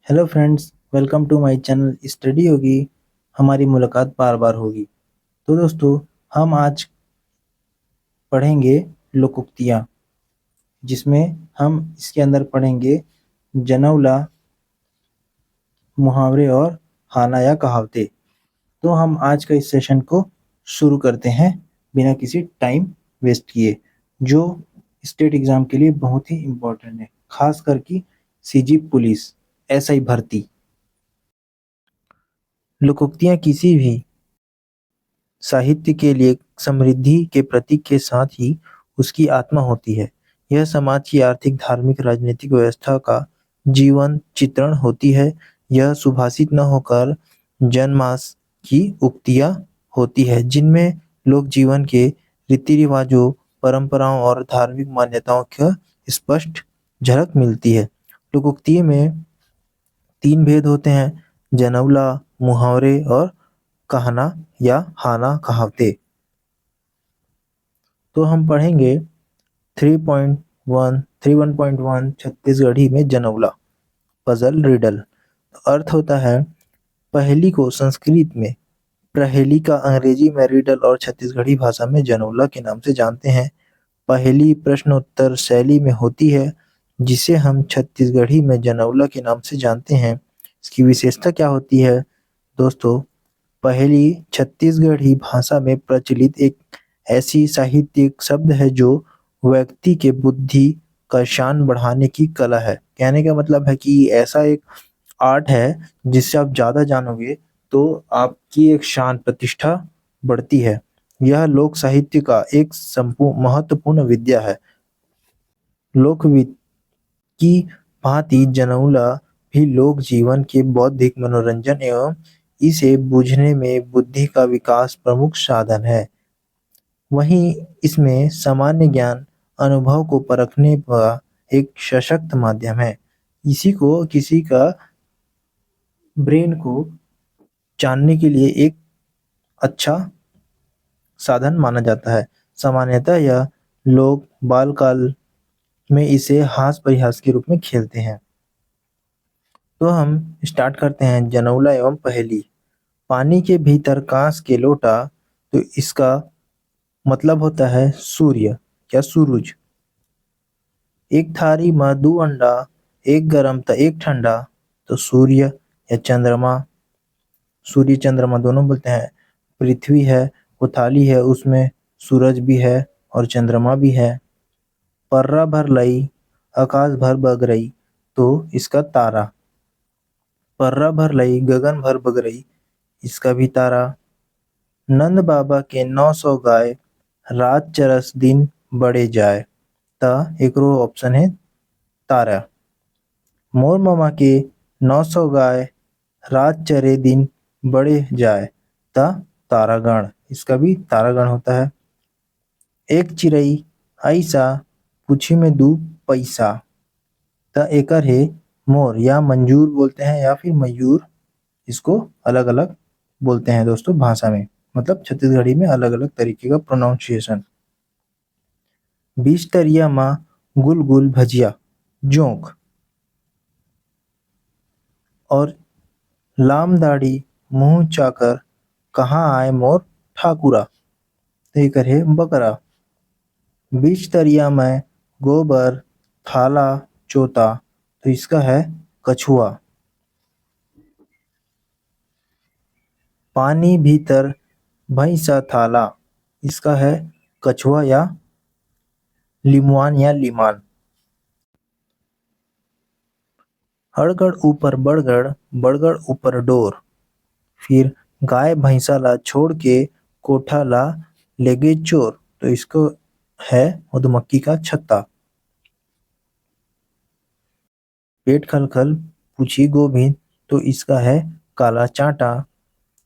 Hello friends, welcome to my channel. Study होगी, हमारी मुलाकात बार बार होगी। तो दोस्तों, हम आज पढ़ेंगे लोकोक्तियाँ, जिसमें हम इसके अंदर पढ़ेंगे जनौला, मुहावरे और हाना या कहावते। तो हम आज का इस सेशन को शुरू करते हैं बिना किसी टाइम वेस्ट किए, जो स्टेट एग्जाम के लिए बहुत ही इम्पोर्टेंट है, खास करके सीजी पुलिस, एसआई भर्ती। लोकोक्तियाँ किसी भी साहित्य के लिए समृद्धि के प्रतीक के साथ ही उसकी आत्मा होती है। यह समाज की आर्थिक, धार्मिक, राजनीतिक व्यवस्था का जीवन चित्रण होती है। यह सुभाषित न होकर जनमास की उक्तियाँ होती है, जिनमें लोक जीवन के रीति रिवाजों, परंपराओं और धार्मिक मान्यताओं का स्पष्ट झलक मिलती है। लोकोक्ति में तीन भेद होते हैं: जनौला, मुहावरे और कहना या हाना कहावते। तो हम पढ़ेंगे 3.1 छत्तीसगढ़ी में जनौला। पजल रिडल अर्थ होता है पहेली को संस्कृत में पहेली का अंग्रेजी में रिडल और छत्तीसगढ़ी भाषा में जनौला के नाम से जानते हैं। पहेली प्रश्नोत्तर शैली में होती है, जिसे हम छत्तीसगढ़ी में जनौला के नाम से जानते हैं। इसकी विशेषता क्या होती है दोस्तों? पहेली छत्तीसगढ़ी भाषा में प्रचलित एक ऐसी साहित्यिक शब्द है जो व्यक्ति के बुद्धि का शान बढ़ाने की कला है। कहने का मतलब है कि ऐसा एक आर्ट है जिससे आप ज्यादा जानोगे तो आपकी एक शान प्रतिष्ठा बढ़ती है। यह लोक साहित्य का एक संपूर्ण महत्वपूर्ण विद्या है। लोकविद की भांति जनौला भी लोक जीवन के बौद्धिक मनोरंजन एवं इसे बूझने में बुद्धि का विकास प्रमुख साधन है। वहीं इसमें सामान्य ज्ञान अनुभव को परखने का एक सशक्त माध्यम है। इसी को किसी का ब्रेन को जानने के लिए एक अच्छा साधन माना जाता है। सामान्यतः यह लोग बालकाल में इसे हास परिहास के रूप में खेलते हैं। तो हम स्टार्ट करते हैं जनौला एवं पहेली। पानी के भीतर कांस के लोटा, तो इसका मतलब होता है सूर्य या सूरज। एक थारी में दो अंडा, एक गरम तो एक ठंडा, तो सूर्य या चंद्रमा। सूर्य चंद्रमा दोनों बोलते हैं। पृथ्वी है, वो थाली है, उसमें सूरज भी है और चंद्रमा भी है। पर्रा भर लई, आकाश भर बग रही, तो इसका तारा। पर्रा भर लई, गगन भर बग रही, इसका भी तारा। नंद बाबा के 900 गाय, रात चरस दिन बढ़े जाए, ता एकरो ऑप्शन है तारा। मोर मामा के 900 गाय, रात चरे दिन बढ़े जाए, ता तारागण। इसका भी तारागण होता है। एक चिरई ऐसा, पूछी में दू पैसा, ता एकर है मोर या मंजूर बोलते हैं या फिर मयूर। इसको अलग अलग बोलते हैं दोस्तों भाषा में, मतलब छत्तीसगढ़ी में अलग अलग तरीके का प्रोनाउंसिएशन। बीच तरिया माँ गुल गुल भजिया, जोंक। और लाम दाढ़ी मुंह चाकर, कहाँ आए मोर ठाकुरा, तो ये करे बकरा। बीच तरिया में गोबर थाला चोता, तो इसका है कछुआ। पानी भीतर भैंसा थाला, इसका है कछुआ या लिमुआन या लीमान। हड़गड़ ऊपर बड़गड़, बड़गड़ ऊपर डोर। फिर गाय भैंसा ला छोड़ के कोठा ला ले गए चोर, तो इसको है मधुमक्खी का छत्ता। पेट खलखल पूछी गोभिंद, तो इसका है काला चांटा।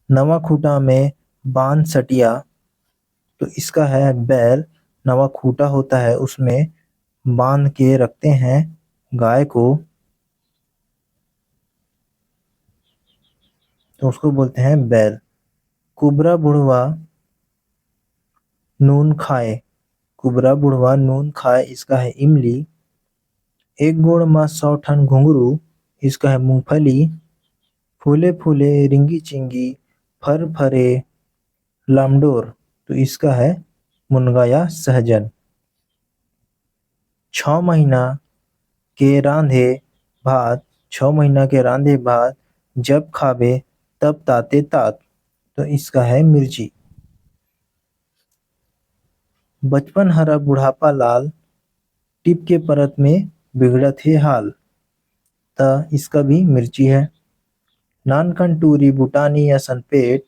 नवा खूटा में बांध सटिया, तो इसका है बैल। नवा खूटा होता है, उसमें बांध के रखते हैं गाय को, तो उसको बोलते हैं बैल। कुबरा बुढ़वा नून खाए, कुबरा बुढ़वा नून खाए, इसका है इमली। एक गोड़ में 100 ठन घुंघरू, इसका है मूंगफली, फूले फूले रिंगी चिंगी, फर फरे लामडोर। तो इसका है मुनगा या सहजन। 6 महीना के रांधे भात, 6 महीना के रांधे भात, जब खाबे तब ताते तात। तो इसका है मिर्ची। बचपन हरा बुढ़ापा लाल, टिप के परत में बिगड़त है हाल। तो इसका भी मिर्ची है। नानकन टूरी बुटानी या सनपेट,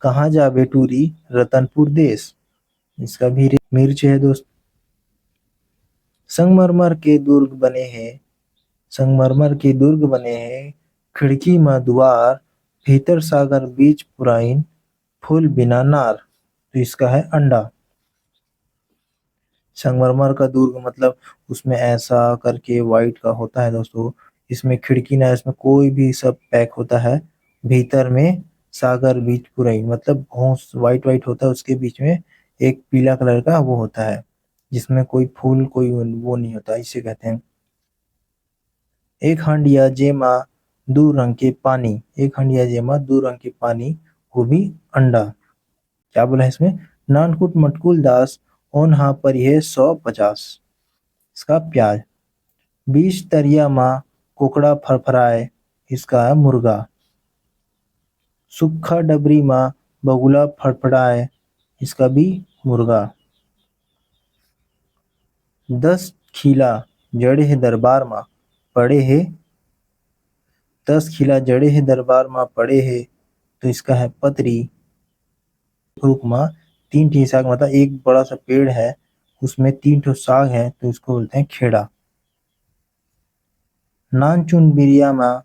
कहाँ जाबे टूरी रतनपुर देश। इसका भी मिर्च है दोस्त। संगमरमर के दुर्ग बने हैं, संगमरमर के दुर्ग बने हैं, खिड़की में द्वार, भीतर सागर बीच पुराइन, फूल बिना नार। तो इसका है अंडा। संगमरमर का दुर्ग मतलब उसमें ऐसा करके वाइट का होता है दोस्तों। इसमें खिड़की ना, इसमें कोई भी सब पैक होता है। भीतर में सागर बीच पुराइन मतलब घोंस वाइट वाइट होता है, उसके बीच में एक पीला कलर का वो होता है, जिसमें कोई फूल कोई वो नहीं होता, इसे कहते हैं। एक हंडिया जेमा दो रंग के पानी, एक हंडिया जेमा दो रंग के पानी, वो भी अंडा। क्या बोला है इसमें? नानकुट मटकुल दास, ओन हा पर यह 150। इसका प्याज। 20 तरिया माँ कोकड़ा फरफराए, इसका है मुर्गा। सुक्खा डबरी माँ बगुला फड़फड़ाए, इसका भी मुर्गा। 10 खिला जड़े है दरबार माँ पड़े है, 10 खिला जड़े है दरबार माँ पड़े है। तो इसका है पतरी। रूख माँ 3 ठी साग मतलब एक बड़ा सा पेड़ है, उसमें 3 ठो साग है, तो इसको बोलते हैं खेड़ा। नानचुन बिरिया माँ,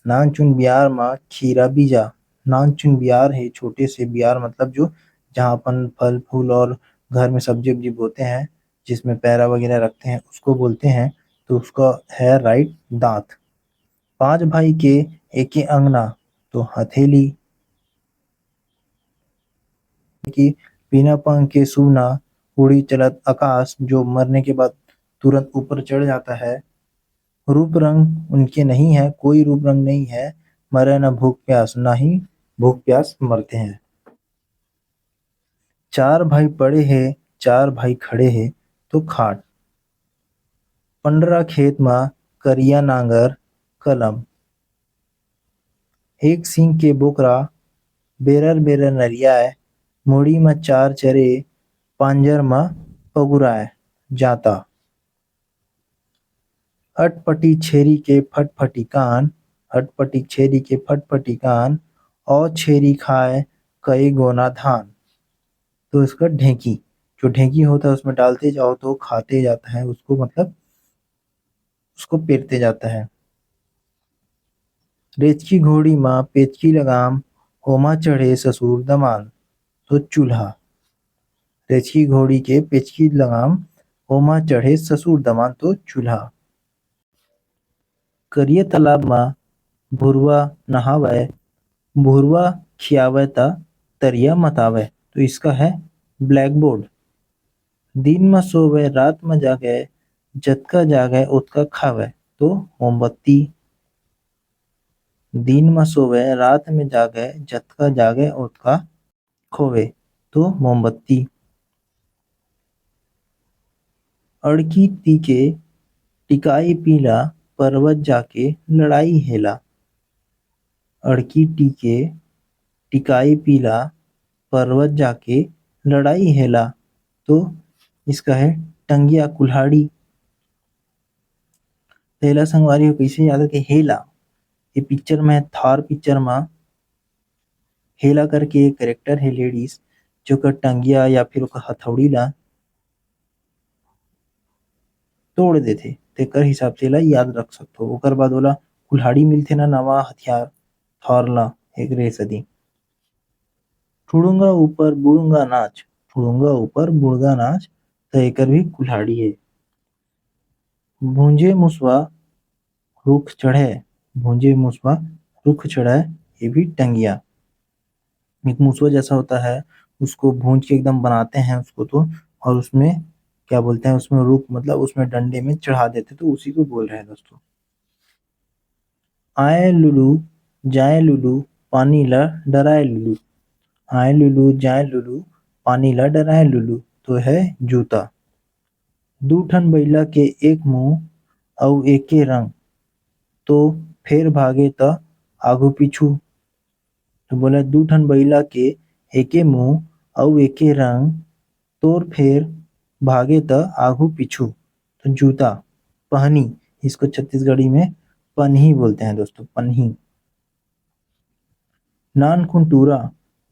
नानचुन बियार माँ खीरा बीजा। नानचुन बियार है छोटे से बियार मतलब जो जहाँ अपन फल फूल और घर में सब्जी वब्जी बोते हैं, जिसमें पैरा वगैरह रखते हैं, उसको बोलते हैं। तो उसका है राइट दांत। 5 भाई के एक ही अंगना, तो हथेली। कि बिना पंख के सूना, उड़ी चलत आकाश जो मरने के बाद तुरंत ऊपर चढ़ जाता है। रूप रंग उनके नहीं है, कोई रूप रंग नहीं है, मरे न भूख प्यास, ना ही भूख प्यास मरते हैं। 4 भाई पड़े हैं, 4 भाई खड़े हैं, तो खाट। 15 खेत माँ करिया नांगर कलम। एक सींग के बोकरा, बेरर बेरर नरियाए, मुड़ी में 4 चरे, पांजर में पगुराए जाता। अटपटी छेरी के फटफटी कान, अटपटी छेरी के फटफटी कान, और छेरी खाए कई गोना धान। तो इसका ढेंकी, जो ढेंकी होता है उसमें डालते जाओ तो खाते जाता है उसको, मतलब उसको पेरते जाता है। रेचकी घोड़ी माँ पेचकी लगाम, होमा चढ़े ससुर दमाल। तो चूल्हा। रेचकी घोड़ी के पेचकी लगाम, होमा चढ़े ससुर दमाल। तो चूल्हा। करिए तालाब माँ भुरवा नहावे, भुरवा खियावे ता तरिया मतावे। तो इसका है ब्लैक बोर्ड। दिन में सोवे रात में जागे, जतका जागे उतका खावे। तो मोमबत्ती। दिन में सोवे रात में जागे, जतका जागे उतका खोवे। तो मोमबत्ती। अड़की तीके टिकाई पीला, पर्वत जाके लड़ाई हेला। अड़की टीके टिकाई पीला, पर्वत जाके लड़ाई हेला। तो इसका है टंगिया कुल्हाड़ी। हेला संगवारी हो कैसे याद है कि हेला, ये पिक्चर में थार पिक्चर में हेला करके एक कैरेक्टर है लेडीज, जो का टंगिया या फिर ओकर हथौड़ी ला तोड़ देथे, तेकर हिसाब से ला याद रख सकथो। ओकर बाद ओला कुल्हाड़ी मिलथे ना, नवा हथियार थार ला एकरे सदी। ठुड़ुंगा ऊपर बुड़ुंगा नाच, ठुड़ुंगा ऊपर बुड़गा नाच। तो एकर भी कुल्हाड़ी है। भूंजे मुसवा रुख चढ़े, भूंजे मुसवा रुख चढ़े, ये भी टंगिया। एक मुसवा जैसा होता है, उसको भूंज के एकदम बनाते हैं उसको तो, और उसमें क्या बोलते हैं, उसमें रुख मतलब उसमें डंडे में चढ़ा देते, तो उसी को बोल रहे हैं दोस्तों। आए लुलू जाए लुलू पानी ला डराए लुलू। आए लुलू जाए लुलू पानी ला डराए लुलू तो है जूता। दू ठन बइला के एक मुंह अउ एके रंग तो फेर भागे त आघू पीछू। तो बोला दू ठन बइला के एके मुंह अउ एके रंग तोर फेर भागे त आघू पीछू तो जूता। पहनी, इसको छत्तीसगढ़ी में पन्ही बोलते हैं दोस्तों, पन्ही। नानकुन टूरा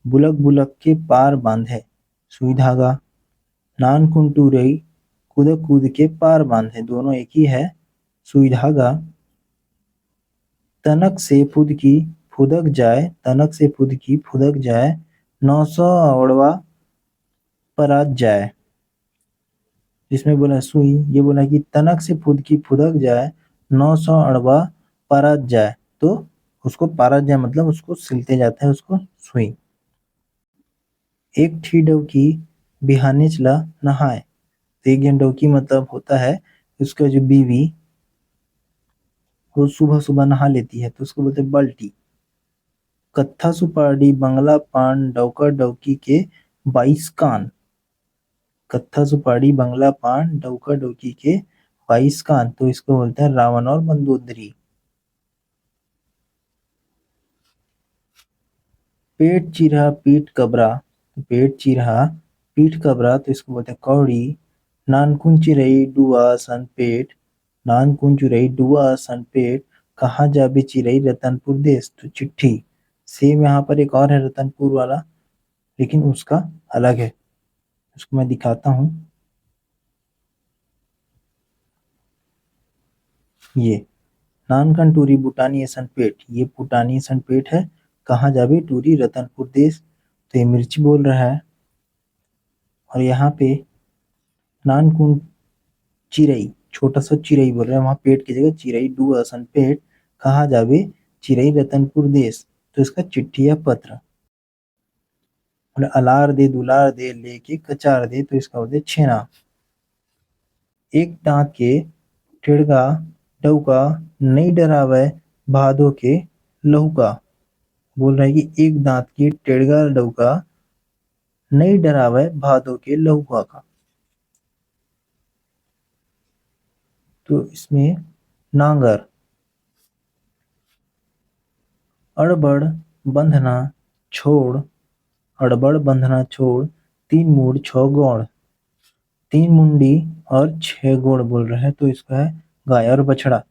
बुलक बुलक के पार बांधे सुई धागा। नानकुन टूरई कूदक कूद के पार बांधे, दोनों एक ही है, सुई धागा। तनक से फुदकी फुदक जाए, तनक से फुदकी फुदक जाए, 900 अवड़वा परात जाए। जिसमें बोला सुई, ये बोला कि तनक से फुदकी फुदक जाए, 900 अड़वा परात जाए। तो उसको पारत जाए मतलब उसको सिलते जाता है, उसको सुई। एक ठी डउकी बिहानेच ला नहाए। तो एक जन डउकी मतलब होता है उसका जो बीवी, वो सुबह सुबह नहा लेती है तो उसको बोलते हैं बल्टी। कत्था सुपारी बंगला पान डउका डउकी के 22 कान। कत्था सुपारी बंगला पान डउका डउकी के 22 कान तो इसको बोलते हैं रावण और मंदोदरी। पेट चिरहा पीठ कबरा, पेट चिरहा पीठ कबरा तो इसको बोलते हैं कौड़ी। नानकुन चिरई डुआ सन पेट, नानकुन चिरई डुआ सन पेट, कहाँ जाबे चिरई रतनपुर देश तो चिट्ठी। सेम यहाँ पर एक और है रतनपुर वाला, लेकिन उसका अलग है, उसको मैं दिखाता हूँ। ये नानकन टूरी बुटानी सन पेट, ये बुटानी सन पेट है, कहाँ जाबे टूरी रतनपुर देश तो ये मिर्ची बोल रहा है। और यहाँ पे नानकुन चिरई, छोटा सा चिरई बोल रहे हैं, वहां पेट की जगह चिरई डू असन पेट, कहाँ जाबे चिरई रतनपुर देश तो इसका चिट्ठी या पत्र। और अलार दे दुलार दे लेके कचार दे तो इसका होता है छेना। एक दांत के टेढ़गा डउका नहीं डरावे भादो के लहुका। बोल रहा है कि एक दांत की टेढ़गा डउका नहीं डरावे भादो के लहुका का। तो इसमें नांगर, अड़बड़ बंधना छोड़, अड़बड़ बंधना छोड़, 3 मूड़ 6 गौड़। 3 मुंडी और 6 गोड़ बोल रहा है तो इसका है गाय और बछड़ा।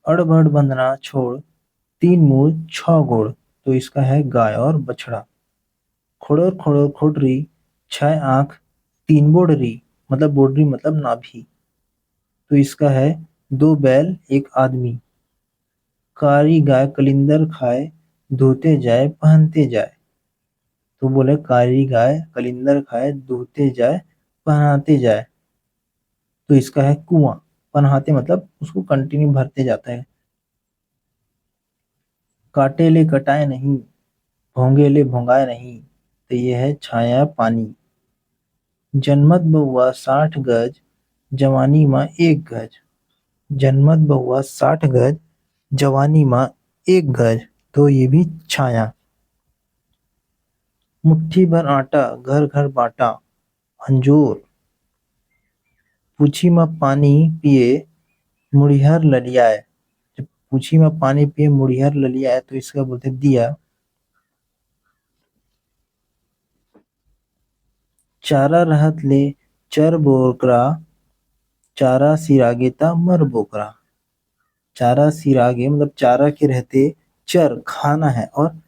अड़बड़ बंधना छोड़ 3 मूड़ 6 गोड़ तो इसका है गाय और बछड़ा। खोड़र खोड़र खोडरी 6 आंख 3 बोडरी, मतलब बोडरी मतलब नाभि तो इसका है 2 बैल 1 आदमी। कारी गाय कलिंदर खाए धोते जाए पहनते जाए। तो बोले कारी गाय कलिंदर खाए धोते जाए पहनाते जाए तो इसका है कुआं। पहनाते मतलब उसको कंटिन्यू भरते जाता है। काटे ले कटाए नहीं, भोंगे ले भोंगाए नहीं तो ये है छाया पानी। जन्मत बउआ 60 गज, जवानी माँ 1 गज। जन्मत बउआ 60 गज, जवानी माँ 1 गज तो ये भी छाया। मुट्ठी भर आटा घर घर बांटा, अंजोर। पूछी में पानी पिए मुड़िहर ललियाए। जब पूछी में पानी पिए मुड़िहर ललियाए तो इसका बोलते दिया। चारा रहत ले चर बोकरा, चारा सिरागे ता मर बोकरा। चारा सिरागे मतलब चारा के रहते चर खाना है, और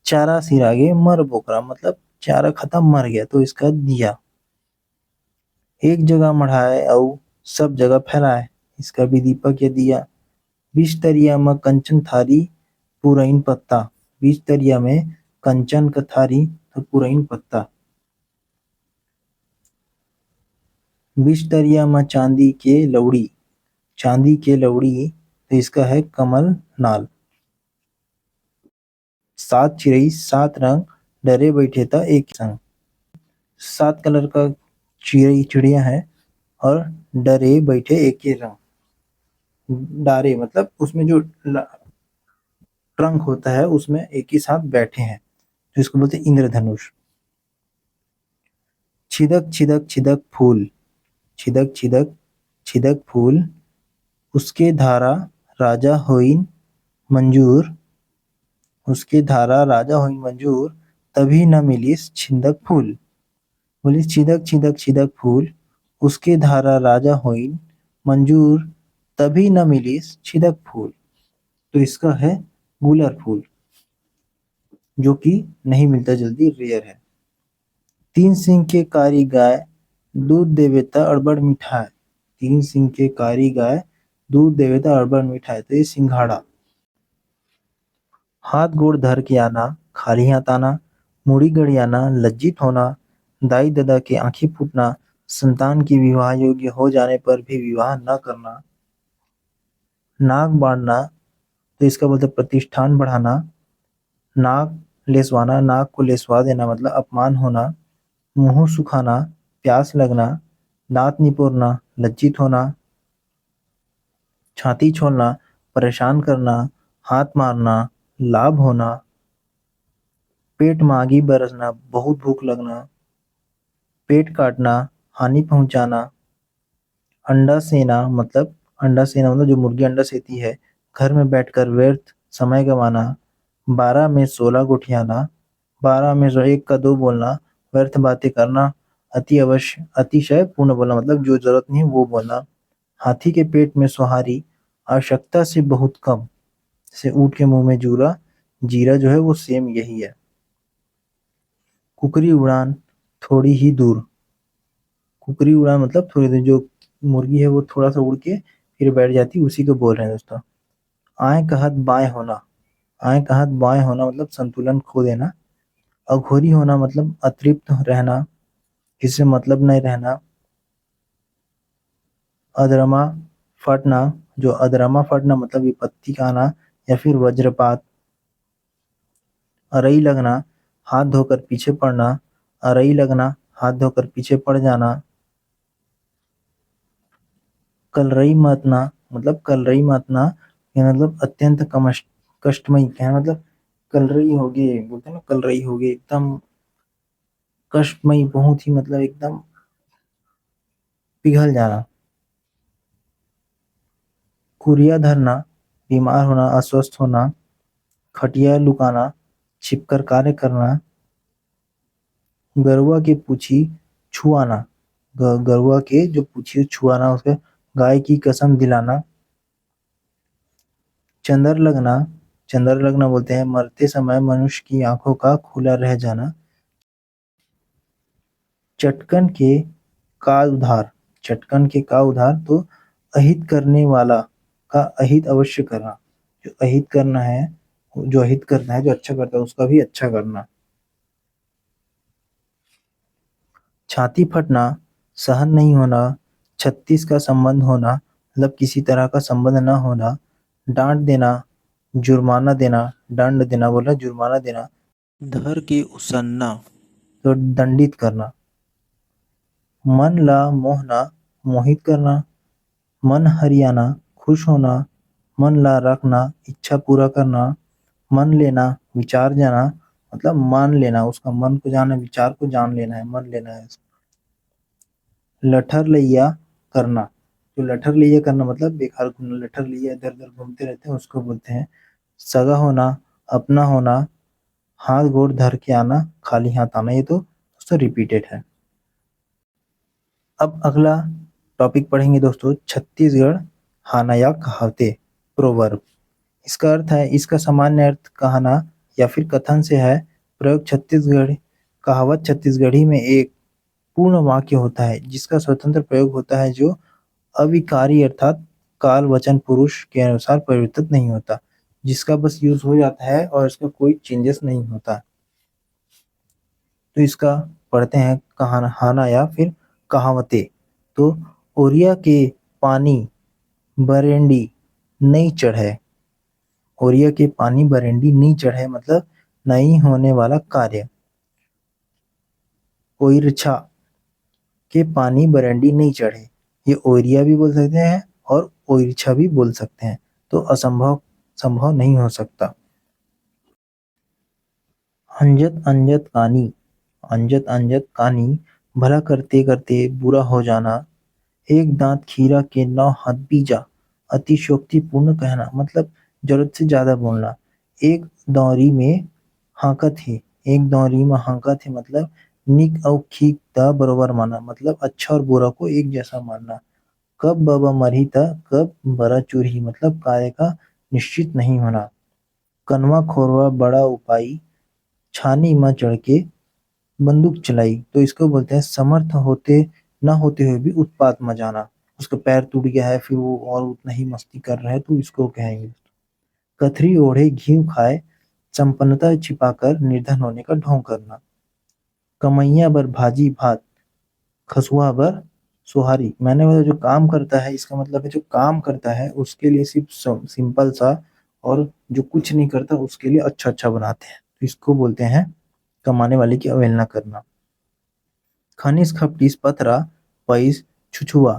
चारा सिरागे मर बोकरा मतलब चारा खत्म मर गया तो इसका दिया। एक जगह मढ़ाए और सब जगह फैलाए, इसका भी दीपक या दिया। बिस्तरिया में कंचन थारी पुरैन पत्ता, बिस्तरिया में कंचन का थारी तो पुरैन पत्ता। बिस्तरिया में चांदी के लौड़ी, चांदी के लौड़ी तो इसका है कमल नाल। 7 चिरई 7 रंग डरे बैठे था एक संग। 7 कलर का चिड़िया है और डरे बैठे एक ही रंग। डारे मतलब उसमें जो ट्रंक होता है उसमें एक ही साथ बैठे हैं, तो इसको बोलते हैं इंद्रधनुष। छिदक छिदक छिदक फूल, छिदक छिदक छिदक फूल, उसके धारा राजा होइन मंजूर, उसके धारा राजा होइन मंजूर, तभी न मिलीस छिंदक फूल। बोली छिदक छिदक छिदक फूल, उसके धारा राजा होइन मंजूर, तभी न मिलीस छिदक फूल। तो इसका है गुलर फूल, जो कि नहीं मिलता जल्दी, रेयर है। तीन सिंह के कारी गाय, दूध देवेता अड़बड़ मिठाई। तीन सिंह के कारी गाय, दूध देवेता अड़बड़ मिठाई, तो ये सिंघाड़ा। हाथ गोड़ धर के आना, खाली हाथ आना, मुड़ी गड़ियाना, लज्जित होना, दाई दादा के आंखें फूटना, संतान की विवाह योग्य हो जाने पर भी विवाह न करना, नाक बांधना, तो इसका बोलते प्रतिष्ठान बढ़ाना, नाक लेसवाना, नाक को लेसवा देना मतलब अपमान होना, मुंह सुखाना, प्यास लगना, दांत निपोरना, लज्जित होना, छाती छोलना, परेशान करना, हाथ मारना, लाभ होना, पेट में आगी बरसना, बहुत भूख लगना, पेट काटना, हानि पहुंचाना, अंडा सेना मतलब जो मुर्गी अंडा सेती है, घर में बैठकर व्यर्थ समय गंवाना, 12 में 16 गुठियाना, 12 में जो एक का दो बोलना, व्यर्थ बातें करना, अतिशय पूर्ण बोलना मतलब जो जरूरत नहीं वो बोलना, हाथी के पेट में सुहारी, आवश्यकता से बहुत कम, से ऊँट के मुंह में जूरा, जीरा जो है वो सेम यही है। कुकरी उड़ान थोड़ी ही दूर, कुकरी उड़ान मतलब थोड़ी देर, जो मुर्गी है वो थोड़ा सा उड़ के फिर बैठ जाती है, उसी को बोल रहे हैं दोस्तों। आए कहत बाएं होना, आए कहत बाएं होना मतलब संतुलन खो देना, अघोरी होना मतलब अतृप्त रहना, किसी मतलब नहीं रहना, अधरमा फटना, जो अधरमा फटना मतलब विपत्ति का आना या फिर वज्रपात, अरई लगना, हाथ धोकर पीछे पड़ना, अरई लगना, हाथ धोकर पीछे पड़ जाना, कलरई मातना मतलब कलरई मातना, ये मतलब अत्यंत कष्टमयी, क्या मतलब कलरई हो गए, बोलते हैं ना कलरई हो गए, एकदम कष्टमयी, बहुत ही मतलब एकदम पिघल जाना। कुरिया धरना, बीमार होना, अस्वस्थ होना, खटिया लुकाना, छिपकर कार्य करना, गरुआ के पूछी छुआना, गरुआ के जो पूछी छुआना, उसके गाय की कसम दिलाना, चंदर लगना, चंदर लगना बोलते हैं मरते समय मनुष्य की आंखों का खुला रह जाना, चटकन के का उधार, चटकन के का उधार, तो अहित करने वाला का अहित अवश्य करना, जो अहित करना है, जो अहित करना है, जो अच्छा करता है उसका भी अच्छा करना। छाती फटना, सहन नहीं होना, 36 का संबंध होना मतलब किसी तरह का संबंध न होना, डांट देना, जुर्माना देना, दंड देना बोला जुर्माना देना, धर के उसन्ना, तो दंडित करना, मन ला मोहना, मोहित करना, मन हरियाना, खुश होना, मन ला रखना, इच्छा पूरा करना, मन लेना, विचार जाना मतलब मान लेना, उसका मन को जाना, विचार को जान लेना है, मन लेना है। लठर लैया करना, जो लठर लैया करना मतलब बेकार घूमना, लठर लैया इधर उधर घूमते रहते हैं उसको बोलते हैं। सगा होना, अपना होना, हाथ गोड़ धर के आना, खाली हाथ आना, ये तो दोस्तों रिपीटेड है। अब अगला टॉपिक पढ़ेंगे दोस्तों, छत्तीसगढ़ हाना या कहावते, प्रोवर्ब। इसका अर्थ है, इसका सामान्य अर्थ कहना या फिर कथन से है। प्रयोग छत्तीसगढ़, कहावत छत्तीसगढ़ी में एक पूर्ण वाक्य होता है जिसका स्वतंत्र प्रयोग होता है, जो अविकारी अर्थात काल वचन पुरुष के अनुसार परिवर्तित नहीं होता, जिसका बस यूज हो जाता है और इसका कोई चेंजेस नहीं होता। तो इसका पढ़ते हैं कहाना या फिर कहावते। तो ओरिया के पानी बरेंडी नहीं चढ़े, ओरिया के पानी बरेंडी नहीं चढ़े मतलब नहीं होने वाला कार्य। ओइरछा के पानी बरेंडी नहीं चढ़े, ये ओरिया भी बोल सकते हैं और ओरछा भी बोल सकते हैं। तो असंभव संभव नहीं हो सकता। अंजत अंजत कानी, अंजत अंजत कानी, भला करते करते बुरा हो जाना, एक दांत खीरा के 9 हाथ बीजा, अतिशयोक्तिपूर्ण कहना, मतलब जरूरत से ज्यादा बोलना। एक दौरी में हाकत ही, एक दौरी में हाकत ही मतलब निक और खीक दा बरोबर माना, मतलब अच्छा और बुरा को एक जैसा मानना। कब बाबा मरी था, कब बरा चूरही, मतलब कार्य का निश्चित नहीं होना। कनवा खोरवा बड़ा उपाई, छानी में चढ़ के बंदूक चलाई, तो इसको बोलते हैं समर्थ होते ना होते हुए भी उत्पात मचाना। उसका पैर टूट गया है फिर वो और उतना ही मस्ती कर रहा है, तो इसको कहेंगे। कथरी ओढ़े घी खाए, संपन्नता छिपाकर निर्धन होने का ढोंग करना। कमैया बर भाजी भात, खसुआ बर सुहारी, मैंने बोला जो काम करता है, इसका मतलब है जो काम करता है उसके लिए सिर्फ सिंपल सा, और जो कुछ नहीं करता उसके लिए अच्छा अच्छा बनाते हैं, तो इसको बोलते हैं कमाने वाले की अवहेलना करना। खनिज खपटीस पथरा पैस छुछुआ,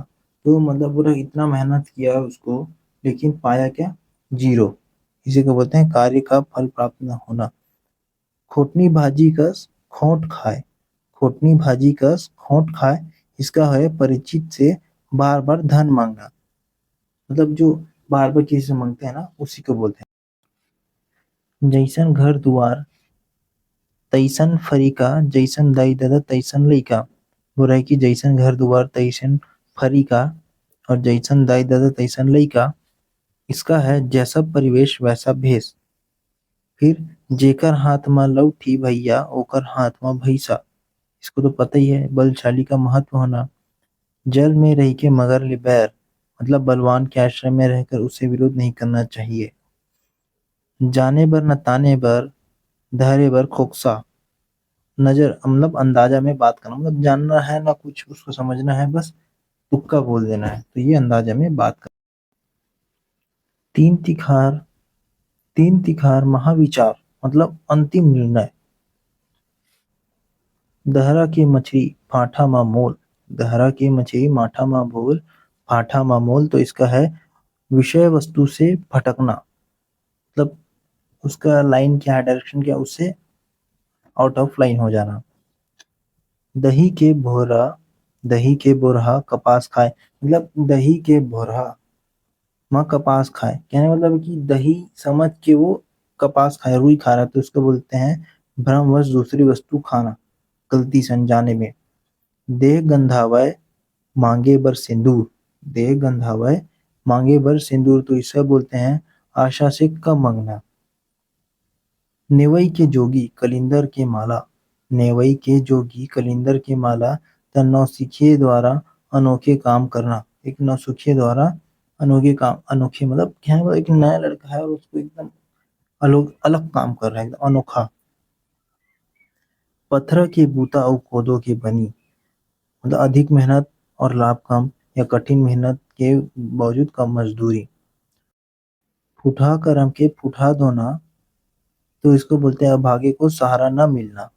तो मतलब पूरा इतना मेहनत किया उसको, लेकिन पाया क्या, जीरो। इसी को बोलते हैं कार्य का फल प्राप्त न होना। खोटनी भाजी कस खोट खाए, खोटनी भाजी कस खोट खाए, इसका है परिचित से बार बार धन मांगना, मतलब जो बार बार किसी से मांगते हैं ना, उसी को बोलते हैं। जैसन घर दुआर तैसन फरीका, जैसन दाई दादा तैसन लइका, वो रहे कि जैसन घर दुआर तैसन फरीका, और जैसन दाई दादा तैसन लइका, इसका है जैसा परिवेश वैसा भेष। फिर जेकर हाथ में लौठी भैया ओकर हाथ में भैसा, इसको तो पता ही है बलशाली का महत्व होना। जल में रह के मगर ले बैर, मतलब बलवान के आश्रम में रहकर उसे विरोध नहीं करना चाहिए। जाने बर न ताने बर, धरे बर खोक्सा, नजर मतलब अंदाजा में बात करना, मतलब जानना है ना कुछ उसको समझना है, बस तुक्का बोल देना है, तो ये अंदाजा में बात कर। तीन तिखार, तीन तिखार महाविचार, मतलब अंतिम निर्णय। दहरा की मछली फाठा मा मोल, दहरा की मछली माठा मा भोल, फाठा मा मोल, तो इसका है विषय वस्तु से भटकना, मतलब उसका लाइन क्या है, डायरेक्शन क्या, उससे आउट ऑफ लाइन हो जाना। दही के भोरा, दही के बोरहा कपास खाए, मतलब दही के भोरहा माँ कपास खाए, कहने का मतलब है कि दही समझ के वो कपास खाए, रुई खा रहा है, तो उसको बोलते हैं भ्रमवश दूसरी वस्तु खाना, गलती से अनजाने में। देह गंधावय मांगे बर सिंदूर, देह गंधावय मांगे बर सिंदूर, तो इसे बोलते हैं आशा से कम मंगना। नेवई के जोगी कलिंदर के माला, नेवई के जोगी कलिंदर के माला, त नौसिखिए द्वारा अनोखे काम करना, एक नौसिखिए द्वारा अनोखे काम, अनोखे मतलब क्या है, वो एक नया लड़का है और उसको एकदम अलग अलग काम कर रहा है, एकदम अनोखा। पत्थर के बूता और कोदो के बनी, मतलब अधिक मेहनत और लाभ कम, या कठिन मेहनत के बावजूद कम मजदूरी। फूटहा करम के फूटहा धोना, तो इसको बोलते हैं अभागे को सहारा न मिलना।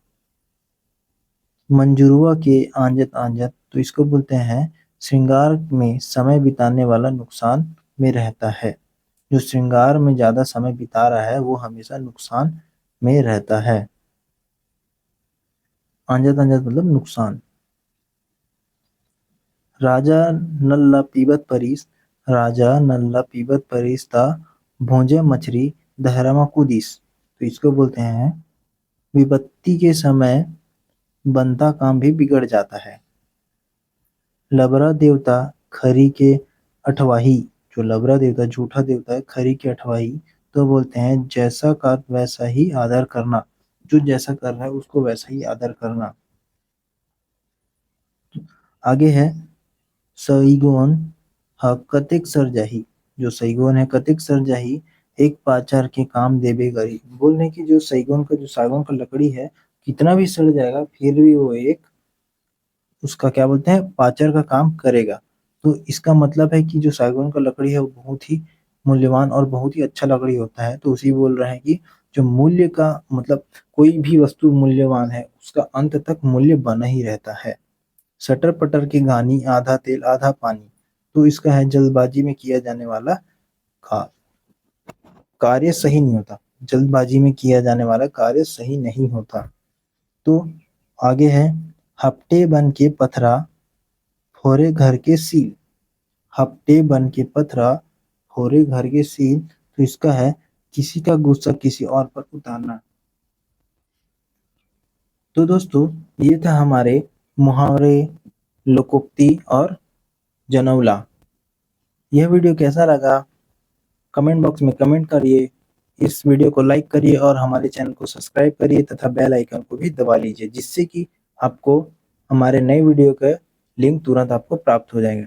मंजरुआ के आंजत आंजत, तो इसको बोलते हैं श्रृंगार में समय बिताने वाला नुकसान में रहता है, जो श्रृंगार में ज्यादा समय बिता रहा है वो हमेशा नुकसान में रहता है। आंजत आंजत मतलब नुकसान। राजा नल्ला पीबत परिस, राजा नल्ला पीबत परिस था भोंजे मछली दहरमा कुदिस, तो इसको बोलते हैं विपत्ति के समय बनता काम भी बिगड़ जाता है। लबरा देवता खरी के अठवाही, जो लबरा देवता झूठा देवता है खरी के अठवाही, तो बोलते हैं जैसा का वैसा ही आदर करना, जो जैसा कर रहा है उसको वैसा ही आदर करना। आगे है सईगोन ह कतेक सर जाही, जो सईगोन है कतेक सर जाही, एक पाचार के काम देबे गरी, बोल रहे कि जो सईगोन का जो सागौन का लकड़ी है कितना भी सड़ जाएगा फिर भी वो एक उसका क्या बोलते हैं पाचर का काम करेगा। तो इसका मतलब है कि जो सागवान का लकड़ी है वो बहुत ही मूल्यवान और बहुत ही अच्छा लकड़ी होता है, तो उसी बोल रहे हैं कि जो मूल्य का मतलब कोई भी वस्तु मूल्यवान है उसका अंत तक मूल्य बना ही रहता है। सटर पटर की घानी आधा तेल आधा पानी, तो इसका है जल्दबाजी में किया जाने वाला कार्य सही नहीं होता। जल्दबाजी में किया जाने वाला कार्य सही नहीं होता। तो आगे है हफ्ते बन के पथरा फोरे घर के सील। हफ्ते बन के पथरा फोरे घर के सील, तो इसका है किसी का गुस्सा किसी और पर उतारना। तो दोस्तों ये था हमारे मुहावरे, लोकोक्ति और जनौला। यह वीडियो कैसा लगा कमेंट बॉक्स में कमेंट करिए। इस वीडियो को लाइक करिए और हमारे चैनल को सब्सक्राइब करिए तथा बेल आइकन को भी दबा लीजिए, जिससे कि आपको हमारे नए वीडियो का लिंक तुरंत आपको प्राप्त हो जाएगा।